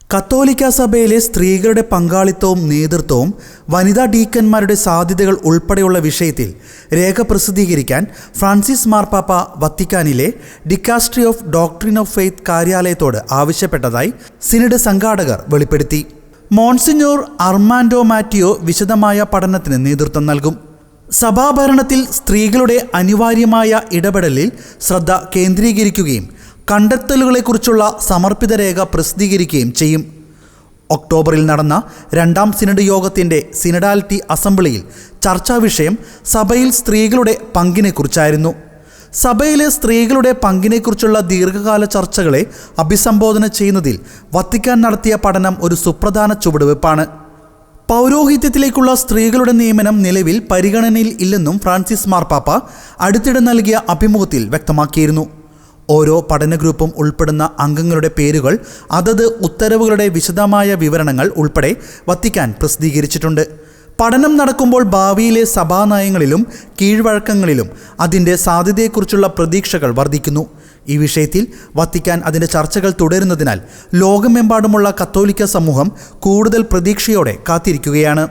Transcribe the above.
കത്തോലിക്ക സഭയിലെ സ്ത്രീകളുടെ പങ്കാളിത്തവും നേതൃത്വവും വനിതാ ഡീക്കന്മാരുടെ സാധ്യതകൾ ഉൾപ്പെടെയുള്ള വിഷയത്തിൽ രേഖ പ്രസിദ്ധീകരിക്കാൻ ഫ്രാൻസിസ് മാർപ്പാപ്പ വത്തിക്കാനിലെ dicastery of doctrine of faith കാര്യാലയത്തോട് ആവശ്യപ്പെട്ടതായി സിനഡ് സംഘാടകർ വെളിപ്പെടുത്തി. മോൺസിഞ്ഞോർ അർമാൻഡോ മാറ്റിയോ വിശദമായ പഠനത്തിന് നേതൃത്വം നൽകും. സഭാഭരണത്തിൽ സ്ത്രീകളുടെ അനിവാര്യമായ ഇടപെടലിൽ ശ്രദ്ധ കേന്ദ്രീകരിക്കുകയും കണ്ടെത്തലുകളെക്കുറിച്ചുള്ള സമർപ്പിത രേഖ പ്രസിദ്ധീകരിക്കുകയും ചെയ്യും. ഒക്ടോബറിൽ നടന്ന രണ്ടാം സിനഡ് യോഗത്തിൻ്റെ സിനഡാലിറ്റി അസംബ്ലിയിൽ ചർച്ചാ വിഷയം സഭയിൽ സ്ത്രീകളുടെ പങ്കിനെക്കുറിച്ചായിരുന്നു. സഭയിലെ സ്ത്രീകളുടെ പങ്കിനെക്കുറിച്ചുള്ള ദീർഘകാല ചർച്ചകളെ അഭിസംബോധന ചെയ്യുന്നതിൽ വത്തിക്കാൻ നടത്തിയ പഠനം ഒരു സുപ്രധാന ചുവടുവെപ്പാണ്. പൗരോഹിത്യത്തിലേക്കുള്ള സ്ത്രീകളുടെ നിയമനം നിലവിൽ പരിഗണനയിൽ ഇല്ലെന്നും ഫ്രാൻസിസ് മാർപ്പാപ്പ അടുത്തിടെ നൽകിയ അഭിമുഖത്തിൽ വ്യക്തമാക്കിയിരുന്നു. ഓരോ പഠന ഗ്രൂപ്പും ഉൾപ്പെടുന്ന അംഗങ്ങളുടെ പേരുകൾ അതത് ഉത്തരവുകളുടെ വിശദമായ വിവരണങ്ങൾ ഉൾപ്പെടെ വത്തിക്കാൻ പ്രസിദ്ധീകരിച്ചിട്ടുണ്ട്. പഠനം നടക്കുമ്പോൾ ഭാവിയിലെ സഭാനയങ്ങളിലും കീഴ്വഴക്കങ്ങളിലും അതിൻ്റെ സാധ്യതയെക്കുറിച്ചുള്ള പ്രതീക്ഷകൾ വർദ്ധിക്കുന്നു. ഈ വിഷയത്തിൽ വത്തിക്കാൻ അതിൻ്റെ ചർച്ചകൾ തുടരുന്നതിനാൽ ലോകമെമ്പാടുമുള്ള കത്തോലിക്ക സമൂഹം കൂടുതൽ പ്രതീക്ഷയോടെ കാത്തിരിക്കുകയാണ്.